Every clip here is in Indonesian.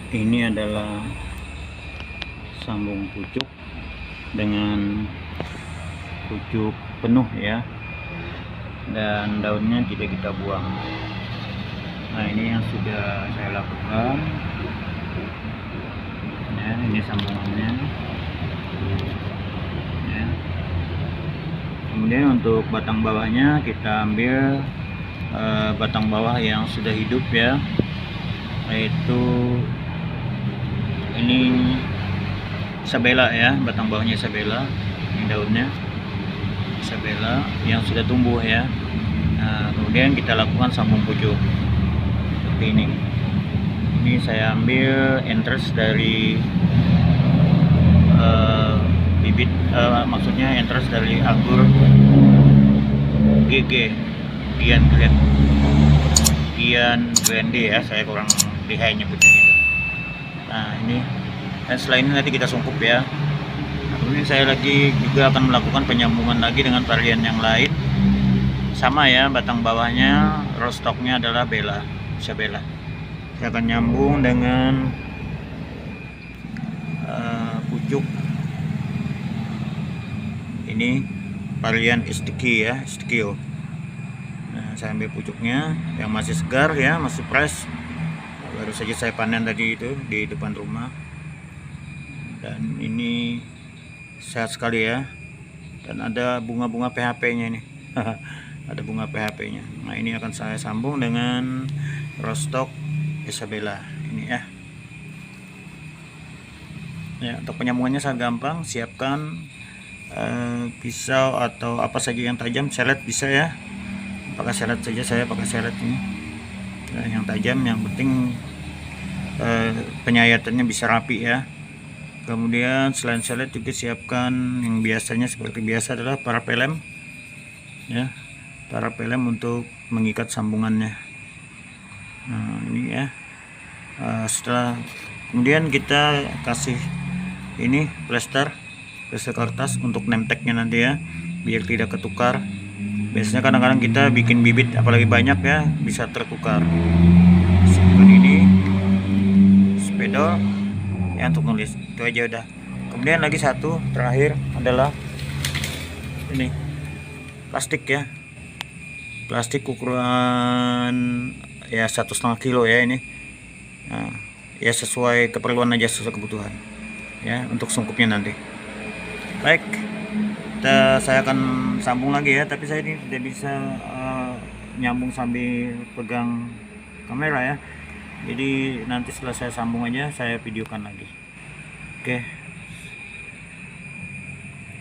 Ini adalah sambung pucuk dengan pucuk penuh ya, dan daunnya tidak kita buang. Nah, ini yang sudah saya lakukan ya, ini sambungannya ya. Kemudian untuk batang bawahnya kita ambil batang bawah yang sudah hidup ya, yaitu ini Isabella ya, batang bawahnya Isabella, ini daunnya Isabella yang sudah tumbuh ya. Nah, kemudian kita lakukan sambung pucuk seperti ini. Ini saya ambil entres dari bibit, maksudnya entres dari anggur GG Gian Grande ya, saya kurang lihai nyebutnya gitu. Nah, ini, dan setelah ini nanti kita sungkup ya. Nah, kemudian saya lagi juga akan melakukan penyambungan lagi dengan varian yang lain, sama ya, batang bawahnya rostoknya adalah Isabella. Saya akan nyambung dengan pucuk ini varian Istikio. Nah, saya ambil pucuknya yang masih segar ya, masih fresh, baru saja saya panen tadi itu di depan rumah, dan ini sehat sekali ya, dan ada bunga-bunga PHP-nya ini. Ada bunga PHP-nya. Nah, ini akan saya sambung dengan rostok Isabella ini ya. Ya, untuk penyambungannya sangat gampang. Siapkan pisau atau apa saja yang tajam, selet bisa ya. Pakai selet saja, saya pakai selet ini yang tajam, yang penting penyayatannya bisa rapi ya. Kemudian selain selet juga siapkan yang biasanya seperti biasa adalah parapelem ya, parapelem untuk mengikat sambungannya. Nah, ini ya. Setelah kemudian kita kasih ini plester kertas untuk nemteknya nanti ya, biar tidak ketukar. Biasanya kadang-kadang kita bikin bibit apalagi banyak ya, bisa tertukar. Seperti ini spedol ya untuk nulis, itu aja udah. Kemudian lagi satu terakhir adalah ini plastik ya, plastik ukuran ya 1,5 kilo ya ini. Nah, ya sesuai keperluan aja, sesuai kebutuhan ya, untuk sungkupnya nanti. Baik, saya akan sambung lagi ya, tapi saya ini tidak bisa nyambung sambil pegang kamera ya, jadi nanti setelah saya sambung aja saya videokan lagi. Oke,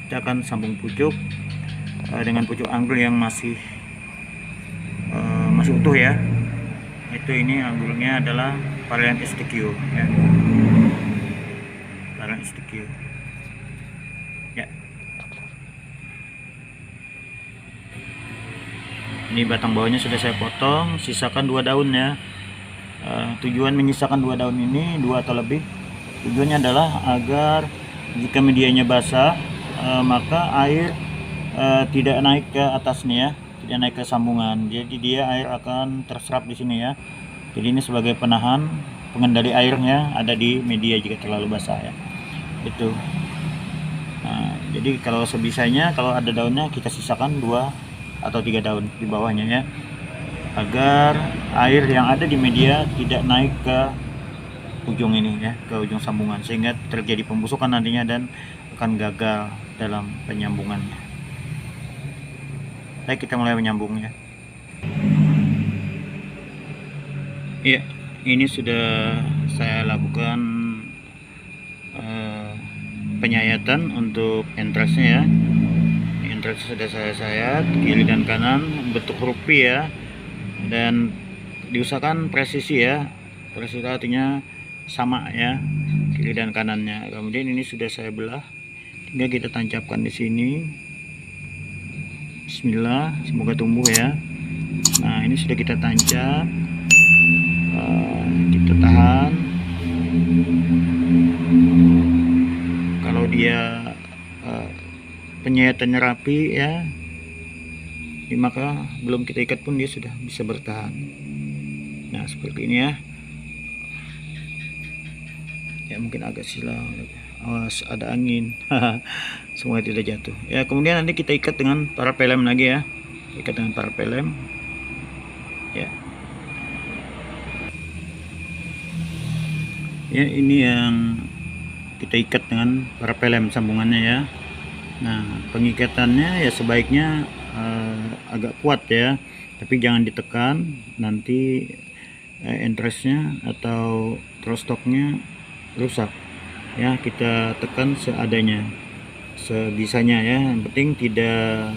kita akan sambung pucuk dengan pucuk anggur yang masih utuh ya. Itu ini anggurnya adalah varian Istikio ya, varian Istikio ya. Ini batang bawahnya sudah saya potong, sisakan 2 daun ya. Tujuan menyisakan 2 daun ini, 2 atau lebih, tujuannya adalah agar jika medianya basah maka air tidak naik ke atasnya ya, tidak naik ke sambungan. Jadi dia air akan terserap di sini ya. Jadi ini sebagai penahan, pengendali airnya ada di media jika terlalu basah ya. Itu. Nah, jadi kalau sebisanya kalau ada daunnya kita sisakan 2 atau 3 daun di bawahnya ya, agar air yang ada di media tidak naik ke ujung ini ya, ke ujung sambungan, sehingga terjadi pembusukan nantinya dan akan gagal dalam penyambungannya. Baik, kita mulai menyambungnya. Ya, ini sudah saya lakukan penyayatan untuk entresnya ya. Entres sudah saya sayat kiri dan kanan bentuk huruf P ya, dan diusahakan presisi ya, presisi artinya sama ya, kiri dan kanannya. Kemudian ini sudah saya belah, tinggal kita tancapkan di sini. Bismillah, semoga tumbuh ya. Nah, ini sudah kita tancap, kita tahan. Kalau dia penyayatannya rapi ya, maka belum kita ikat pun dia sudah bisa bertahan. Nah, seperti ini ya. ya, mungkin agak silang, awas ada angin. Semua tidak jatuh ya. Kemudian nanti kita ikat dengan parapelem lagi ya, ikat dengan parapelem ya. Ya, ini yang kita ikat dengan parapelem sambungannya ya. Nah, pengikatannya ya sebaiknya agak kuat ya, tapi jangan ditekan, nanti entrestnya atau thrustlocknya rusak ya. Kita tekan seadanya, sebisanya ya, yang penting tidak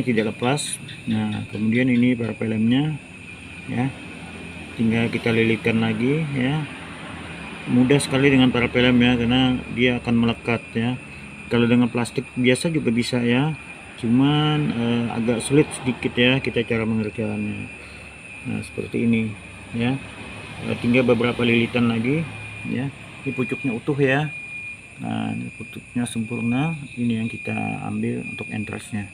tidak lepas. Nah, kemudian ini parapelemnya ya, tinggal kita lilitkan lagi ya. Mudah sekali dengan parapelem ya, karena dia akan melekat ya. Kalau dengan plastik biasa juga bisa ya, cuman agak sulit sedikit ya kita cara mengerjakannya. Nah, seperti ini ya. Tinggal beberapa lilitan lagi ya. Ini pucuknya utuh ya. Nah, ini pucuknya sempurna. Ini yang kita ambil untuk entrestnya.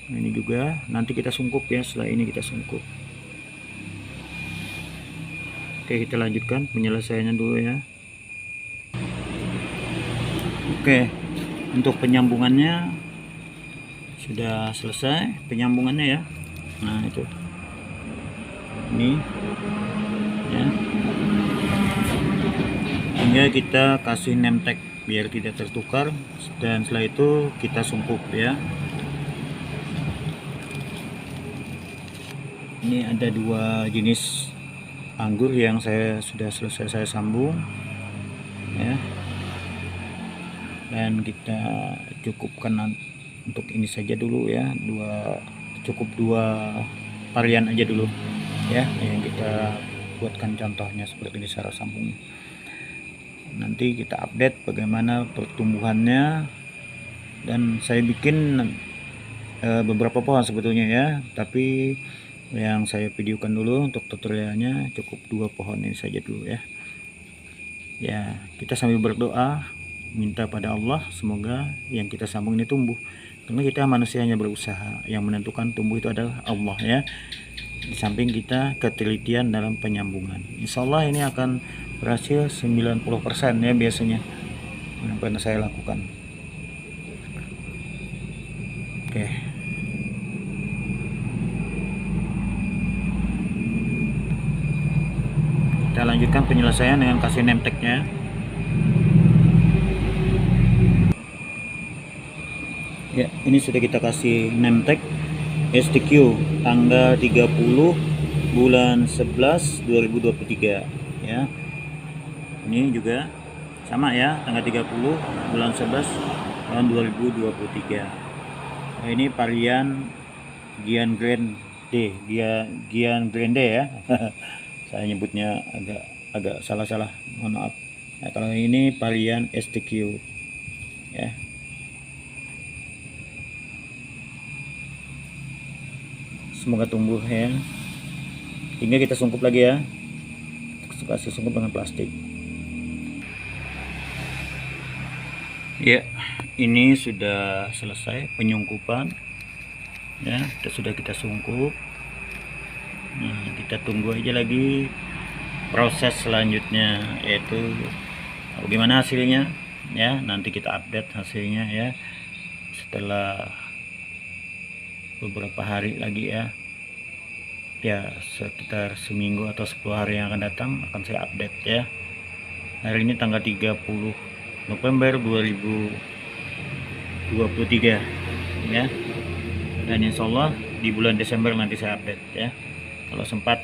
Nah, ini juga nanti kita sungkup ya. Setelah ini kita sungkup. Oke, kita lanjutkan penyelesaiannya dulu ya. Oke, untuk penyambungannya sudah selesai penyambungannya ya. Nah, itu ini ya, hingga kita kasih name tag biar tidak tertukar, dan setelah itu kita sungkup ya. Ini ada dua jenis anggur yang sudah selesai saya sambung ya, dan kita cukupkan untuk ini saja dulu ya, cukup dua varian aja dulu ya, yang kita buatkan contohnya seperti ini cara sambungnya. Nanti kita update bagaimana pertumbuhannya, dan saya bikin beberapa pohon sebetulnya ya, tapi yang saya videokan dulu untuk tutorialnya cukup dua pohon ini saja dulu ya. Ya, kita sambil berdoa minta pada Allah semoga yang kita sambung ini tumbuh, karena kita manusia hanya berusaha, yang menentukan tumbuh itu adalah Allah ya. Di samping kita ketelitian dalam penyambungan, insya Allah ini akan berhasil 90% ya biasanya yang pernah saya lakukan. Oke, kita lanjutkan penyelesaian dengan kasih name tag-nya. Ya, ini sudah kita kasih name tag STQ tanggal 30 bulan 11 2023 ya. Ini juga sama ya, tanggal 30 bulan 11 tahun 2023. Nah, ini varian Gian Grande, Gian Grande ya. Saya nyebutnya agak salah-salah, mohon maaf. Nah, kalau ini varian STQ ya. Semoga tumbuh ya. Hingga kita sungkup lagi ya, kasih sungkup dengan plastik ya. Ini sudah selesai penyungkupan ya, sudah kita sungkup. Nah, kita tunggu aja lagi proses selanjutnya, yaitu bagaimana hasilnya ya. Nanti kita update hasilnya ya setelah beberapa hari lagi ya, sekitar seminggu atau 10 hari yang akan datang akan saya update ya. Hari ini tanggal 30 November 2023 ya, dan insya Allah di bulan Desember nanti saya update ya kalau sempat.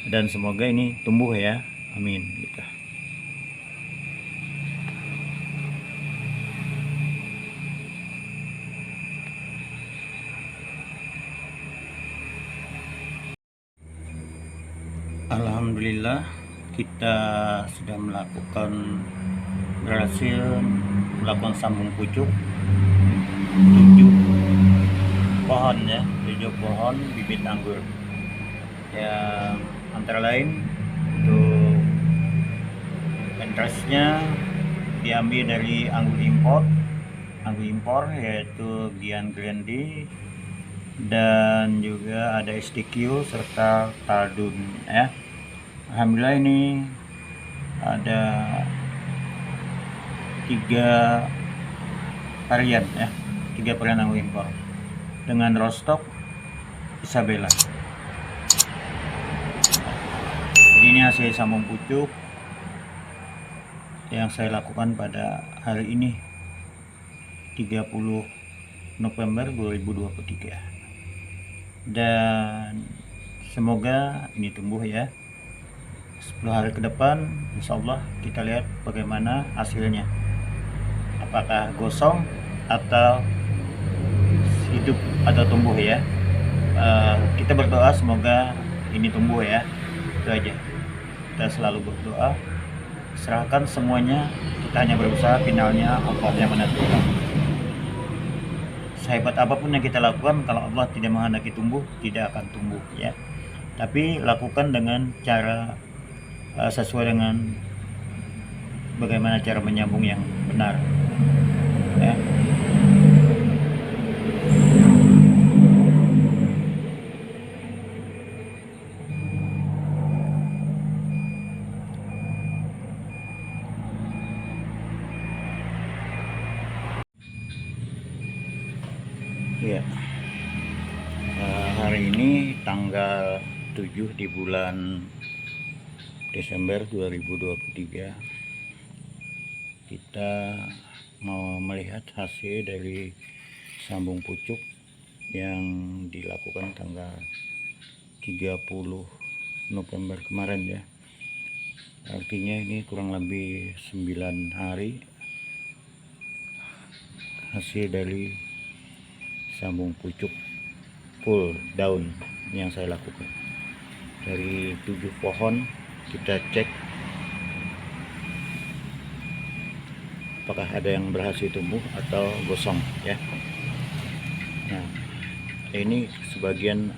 Dan semoga ini tumbuh ya, amin gitu. Alhamdulillah, kita sudah berhasil melakukan sambung pucuk 7 pohon ya, 7 pohon bibit anggur yang antara lain untuk entrestnya diambil dari anggur impor yaitu Gian Grande, dan juga ada STQ serta Tardun ya. Alhamdulillah ini ada 3 varian ya, 3 varian yang impor dengan Rostock Isabella. Jadi ini hasil sambung pucuk yang saya lakukan pada hari ini 30 November 2023, dan semoga ini tumbuh ya. 10 hari ke depan insya Allah kita lihat bagaimana hasilnya, apakah gosong atau hidup atau tumbuh ya. Kita berdoa semoga ini tumbuh ya, itu aja. Kita selalu berdoa, serahkan semuanya, kita hanya berusaha, finalnya Allah yang menentukan. Sehebat apapun yang kita lakukan, kalau Allah tidak menghendaki tumbuh, tidak akan tumbuh ya. Tapi lakukan dengan cara sesuai dengan bagaimana cara menyambung yang benar ya. Ya, hari ini tanggal 7 di bulan Desember 2023, kita mau melihat hasil dari sambung pucuk yang dilakukan tanggal 30 November kemarin ya. Artinya ini kurang lebih 9 hari hasil dari sambung pucuk full daun yang saya lakukan. Dari 7 pohon kita cek apakah ada yang berhasil tumbuh atau gosong ya. Nah, ini sebagian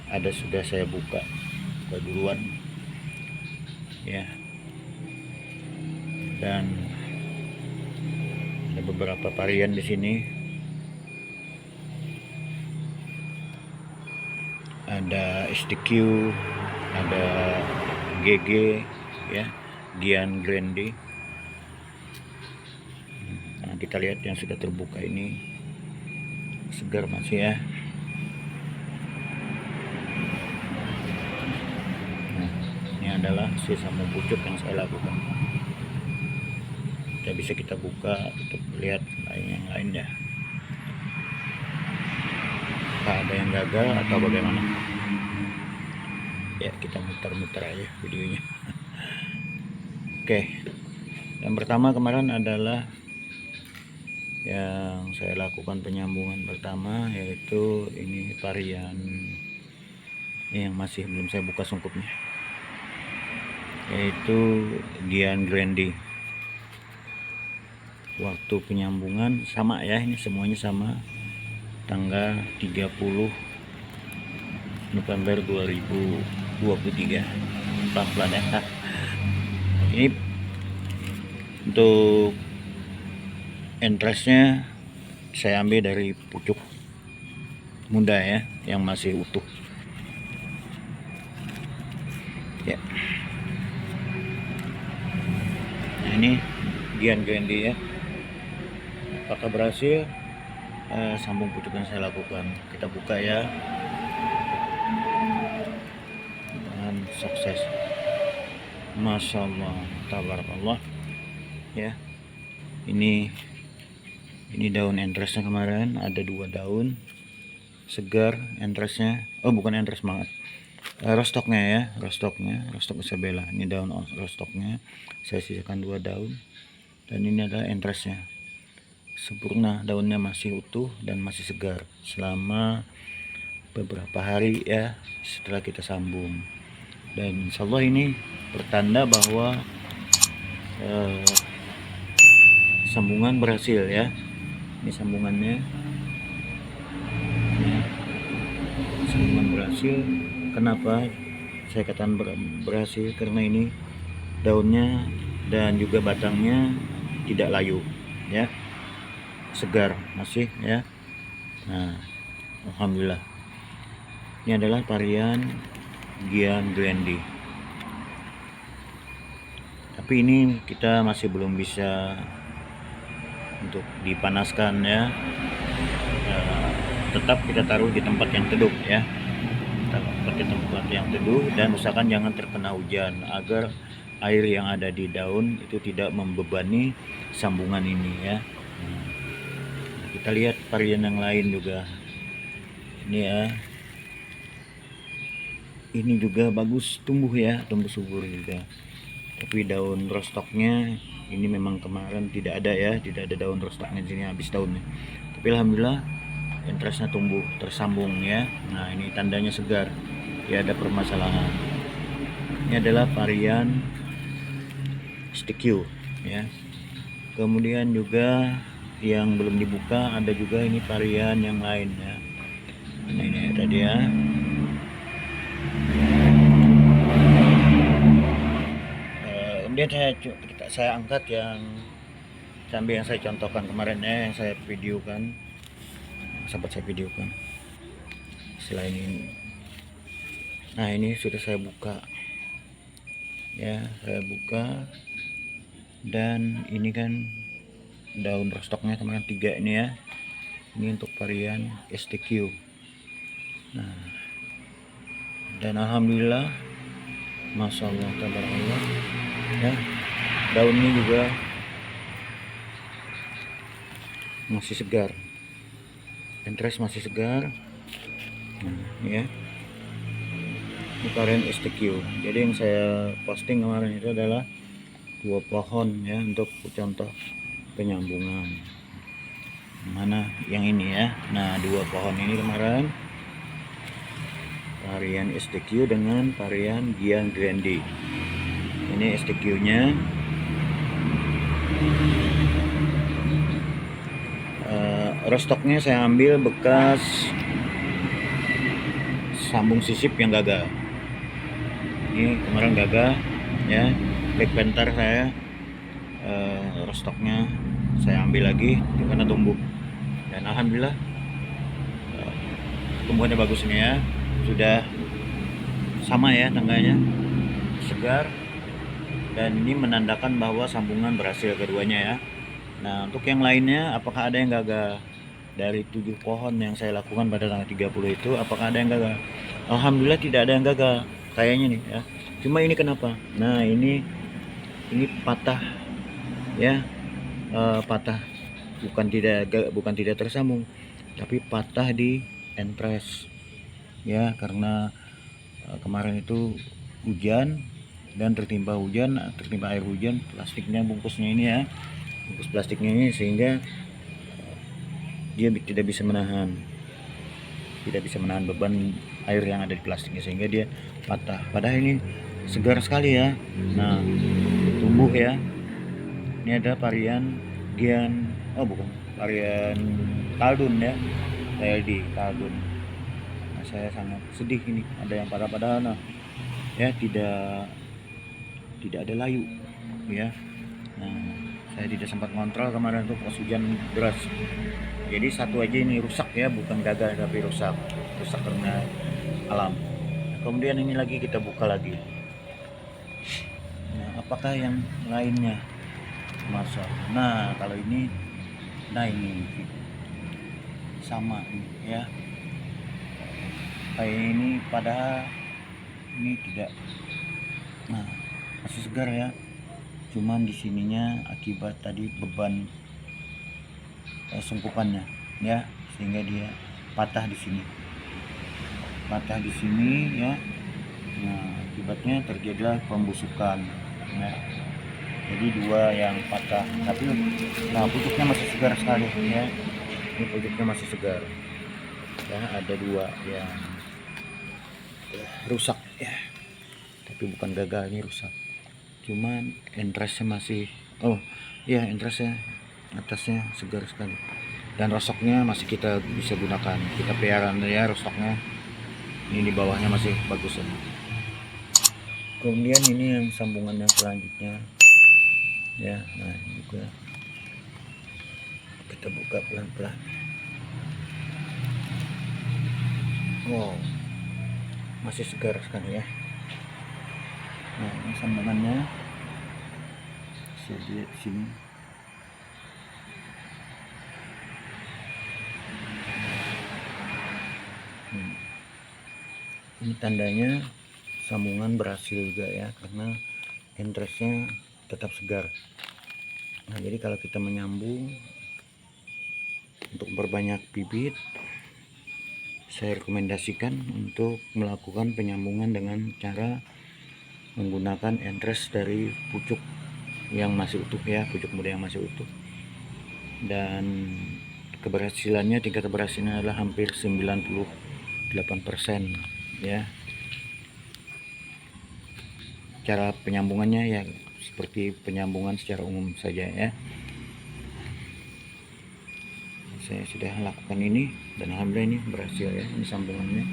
ada sudah saya buka duluan ya, dan ada beberapa varian di sini. Ada STQ, ada GG ya, Gian Grande. Nah, kita lihat yang sudah terbuka ini segar masih ya. Nah, ini adalah sisa sambung pucuk yang saya lakukan. Bisa kita buka untuk lihat yang lain ya, apakah ada yang gagal atau bagaimana ya. Kita muter-muter aja videonya. Oke, yang pertama kemarin adalah yang saya lakukan penyambungan pertama, yaitu ini varian yang masih belum saya buka sungkupnya, yaitu Gian Grande. Waktu penyambungan sama ya, ini semuanya sama, tanggal 30 November 2023. Pelan-pelan ya. Ini untuk entrestnya saya ambil dari pucuk muda ya, yang masih utuh ya. Nah, ini Gian Grande ya. Apakah berhasil sambung pucuk yang saya lakukan? Kita buka ya, dengan sukses, Masya Allah, tabarakallah ya. Ini daun entrestnya kemarin ada 2 daun segar entrestnya. Oh, bukan entres banget, rostoknya ya, Rostock Isabella. Ini daun rostoknya saya sisakan 2 daun, dan ini adalah entrestnya sempurna, daunnya masih utuh dan masih segar selama beberapa hari ya setelah kita sambung. Dan insya Allah ini pertanda bahwa sambungan berhasil ya. Ini sambungannya ya. Sambungan berhasil. Kenapa saya katakan berhasil? Karena ini daunnya dan juga batangnya tidak layu ya, segar masih ya. Nah, alhamdulillah. Ini adalah varian Gian Grande. Tapi ini kita masih belum bisa untuk dipanaskan ya. Tetap kita taruh di tempat yang teduh ya, tempat yang teduh, dan usahakan jangan terkena hujan agar air yang ada di daun itu tidak membebani sambungan ini ya. Kita lihat varian yang lain juga ini ya, ini juga bagus tumbuh ya, tumbuh subur juga, tapi daun rostoknya ini memang kemarin tidak ada ya, tidak ada daun rostoknya di sini, habis daunnya. Tapi alhamdulillah entrasnya tumbuh tersambung ya. Nah ini tandanya segar, ya ada permasalahan. Ini adalah varian STQ ya. Kemudian juga yang belum dibuka ada juga ini varian yang lain ya. Nah ini tadi ya. Kemudian saya angkat yang sambil yang saya contohkan kemarin ya, yang saya videokan, sempat saya videokan. Selain ini, nah ini sudah saya buka ya, saya buka, dan ini kan daun rostoknya kemarin 3 ini ya. Ini untuk varian STQ. Nah, dan alhamdulillah, masya Allah, tabarakallah ya, daun ini juga masih segar, entres masih segar. Nah, ya, ini varian STQ. Jadi yang saya posting kemarin itu adalah 2 pohon ya, untuk contoh penyambungan. Mana yang ini ya. Nah 2 pohon ini kemarin varian STQ dengan varian Gian Grande. Ini STQ nya rostoknya saya ambil bekas sambung sisip yang gagal. Ini kemarin gagal ya, Black Panther saya, rostoknya saya ambil lagi karena tumbuh, dan alhamdulillah tumbuhannya bagus ini ya, sudah sama ya tangganya, segar, dan ini menandakan bahwa sambungan berhasil keduanya ya. Nah untuk yang lainnya, apakah ada yang gagal? Dari 7 pohon yang saya lakukan pada tanggal 30 itu, apakah ada yang gagal? Alhamdulillah tidak ada yang gagal kayaknya nih ya. Cuma ini kenapa? Nah ini patah ya, patah, bukan tidak tersambung, tapi patah di entres ya, karena kemarin itu hujan dan tertimpa air hujan, plastiknya, bungkusnya ini ya, bungkus plastiknya ini, sehingga dia tidak bisa menahan beban air yang ada di plastiknya, sehingga dia patah. Padahal ini segar sekali ya. Nah tumbuh ya. Ini ada varian varian Kaldun ya, TLD Kaldun. Nah saya sangat sedih ini, ada yang pada nah ya, tidak ada layu ya. Nah saya tidak sempat kontrol kemarin tuh pas hujan deras, jadi satu aja ini rusak ya, bukan gagal tapi rusak karena alam. Kemudian ini lagi kita buka lagi. Nah apakah yang lainnya? Masya Allah. Nah kalau ini, ini sama ya, kayak ini, padahal ini tidak. Nah masih segar ya, cuman di sininya akibat tadi beban sungkupannya ya, sehingga dia patah di sini ya. Nah akibatnya terjadilah pembusukan ya. Jadi 2 yang patah, tapi nah pucuknya masih segar sekali ya. Ini pucuknya masih segar ya, ada 2 yang rusak ya, tapi bukan gagal, ini rusak, cuman entrasnya masih, entrasnya atasnya segar sekali, dan rosoknya masih kita bisa gunakan, kita pelihara ya rosoknya. Ini di bawahnya masih bagus ya. Kemudian ini yang sambungan yang selanjutnya ya. Nah ini juga kita buka pelan-pelan. Wow, masih segar sekali ya. Nah ini sambungannya Bisa dilihat di sini. Ini tandanya sambungan berhasil juga ya, karena entrestnya tetap segar. Nah, jadi kalau kita menyambung untuk berbanyak bibit, saya rekomendasikan untuk melakukan penyambungan dengan cara menggunakan entres dari pucuk yang masih utuh ya, pucuk muda yang masih utuh. Dan keberhasilannya, tingkat keberhasilannya adalah hampir 98% ya. Cara penyambungannya ya seperti penyambungan secara umum saja ya. Saya sudah lakukan ini dan alhamdulillah ini berhasil ya, ini sambungannya.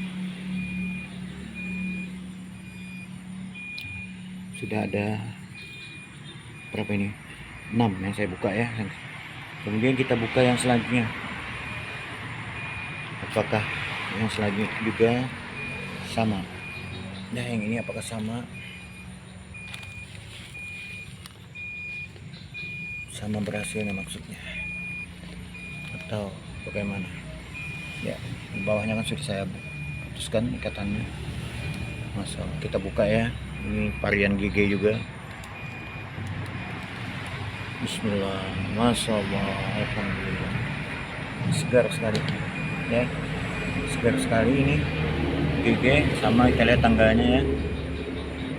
Sudah ada berapa ini? 6 yang saya buka ya. Kemudian kita buka yang selanjutnya. Apakah yang selanjutnya juga sama? Nah, yang ini apakah sama? Sama berhasilnya maksudnya, atau bagaimana ya? Di bawahnya kan sudah saya putuskan ikatannya. Masa kita buka ya, ini varian GG juga. Bismillah, Masya Allah, alhamdulillah, segar sekali ya, segar sekali ini GG. Sama kita lihat tanggalnya ya,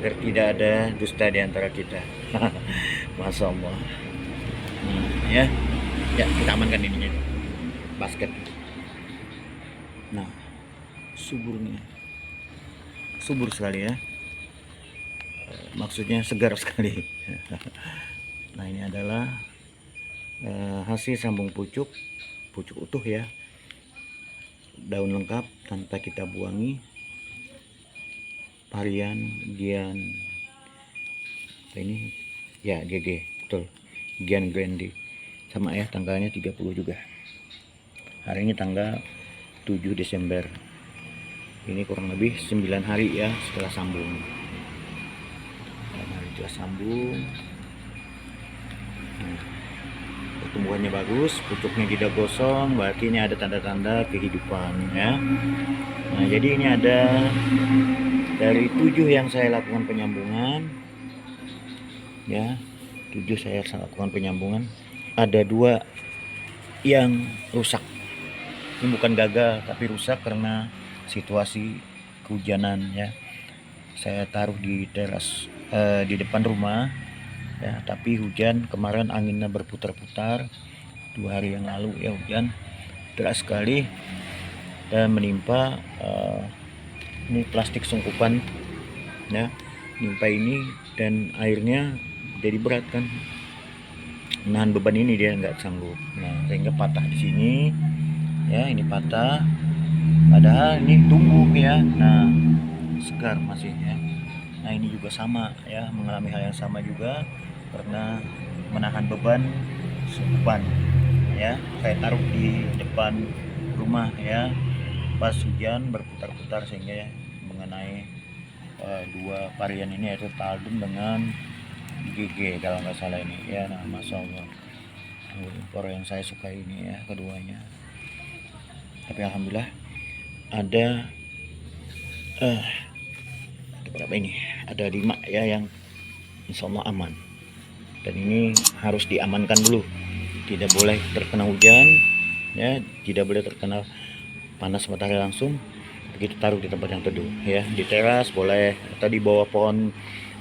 biar tidak ada dusta di antara kita. Masya Allah. Ya kita amankan ininya, basket. Nah, suburnya subur sekali ya, maksudnya segar sekali. Nah, ini adalah hasil sambung pucuk utuh ya, daun lengkap tanpa kita buangi, varian Gian ini ya, GG betul, Gian Grandi. Sama ya, tanggalnya 30 juga. Hari ini tanggal 7 Desember. Ini kurang lebih 9 hari ya setelah sambung. Setelah sambung, pertumbuhannya bagus, pucuknya tidak gosong, berarti ini ada tanda-tanda kehidupan ya. Nah, jadi ini ada dari 7 yang saya lakukan penyambungan ya, 7 saya lakukan penyambungan, ada 2 yang rusak. Ini bukan gagal tapi rusak karena situasi kehujanan ya. Saya taruh di teras di depan rumah ya, tapi hujan kemarin, anginnya berputar-putar 2 hari yang lalu ya, hujan deras sekali dan menimpa ini plastik sungkupan ya, menimpa ini, dan airnya jadi berat kan, menahan beban ini dia nggak sanggup. Nah, sehingga patah di sini ya, ini patah, padahal ini tumbuh ya. Nah, segar masih ya. Nah, ini juga sama ya, mengalami hal yang sama juga karena menahan beban sungkupan ya. Saya taruh di depan rumah ya, pas hujan berputar-putar sehingga mengenai 2 varian ini, yaitu Taldum dengan GG kalau nggak salah ini ya. Nah, Masya Allah, impor yang saya suka ini ya, keduanya. Tapi alhamdulillah ada berapa ini, ada 5 ya yang insya Allah aman, dan ini harus diamankan dulu, tidak boleh terkena hujan ya, tidak boleh terkena panas matahari langsung. Begitu taruh di tempat yang teduh ya, di teras boleh, atau di bawah pohon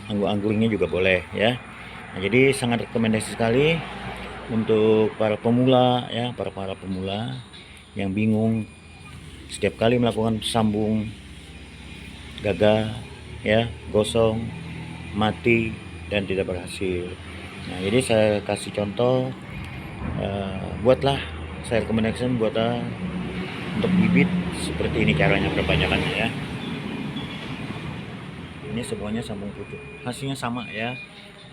anggur-anggurnya juga boleh ya. Nah, jadi sangat rekomendasi sekali untuk para pemula ya, para pemula yang bingung setiap kali melakukan sambung gagal ya, gosong, mati, dan tidak berhasil. Nah, jadi saya kasih contoh, buatlah, saya rekomendasikan buatlah untuk bibit seperti ini caranya, perbanyakannya ya. Ini semuanya sambung pucuk, hasilnya sama ya,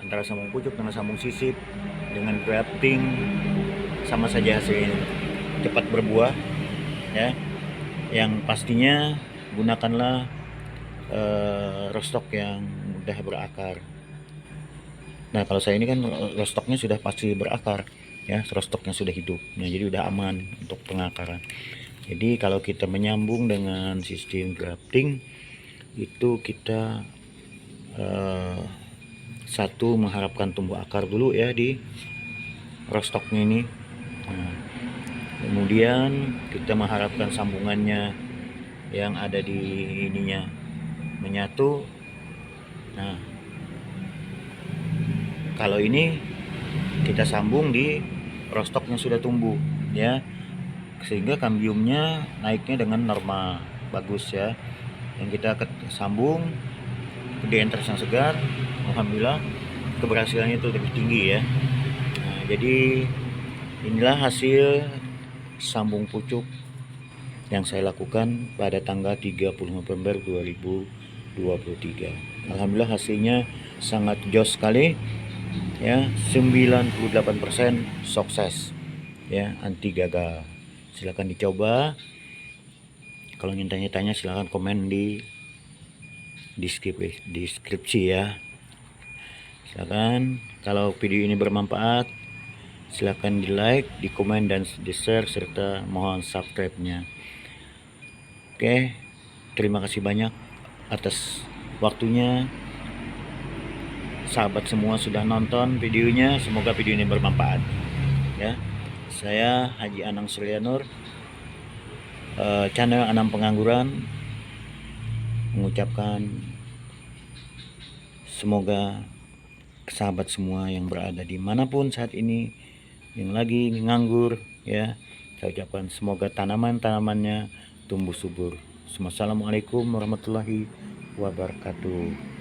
antara sambung pucuk dengan sambung sisip dengan grafting sama saja hasilnya, cepat berbuah ya. Yang pastinya gunakanlah rostock yang mudah berakar Nah, kalau saya ini kan rostoknya sudah pasti berakar, ya, rostoknya sudah hidup. Nah, jadi udah aman untuk pengakaran. Jadi kalau kita menyambung dengan sistem grafting itu kita satu mengharapkan tumbuh akar dulu ya di rostoknya ini. Nah, kemudian kita mengharapkan sambungannya yang ada di ininya menyatu. Nah, kalau ini kita sambung di rostok yang sudah tumbuh ya, sehingga kambiumnya naiknya dengan normal bagus ya. Yang kita sambung di entres yang segar, alhamdulillah keberhasilannya itu lebih tinggi ya. Nah, jadi inilah hasil sambung pucuk yang saya lakukan pada tanggal 30 November 2023. Alhamdulillah hasilnya sangat jos sekali ya, 98% sukses ya, anti gagal. Silahkan dicoba. Kalau ingin tanya-tanya silahkan komen di deskripsi ya. Silahkan, kalau video ini bermanfaat silahkan di like, di komen, dan di share, serta mohon subscribe-nya. Oke, terima kasih banyak atas waktunya. Sahabat semua sudah nonton videonya, semoga video ini bermanfaat ya. Saya Haji Anang Suryanur, channel Anam Pengangguran, mengucapkan semoga sahabat semua yang berada dimanapun saat ini yang lagi nganggur ya, saya ucapkan semoga tanaman-tanamannya tumbuh subur. Assalamualaikum warahmatullahi wabarakatuh.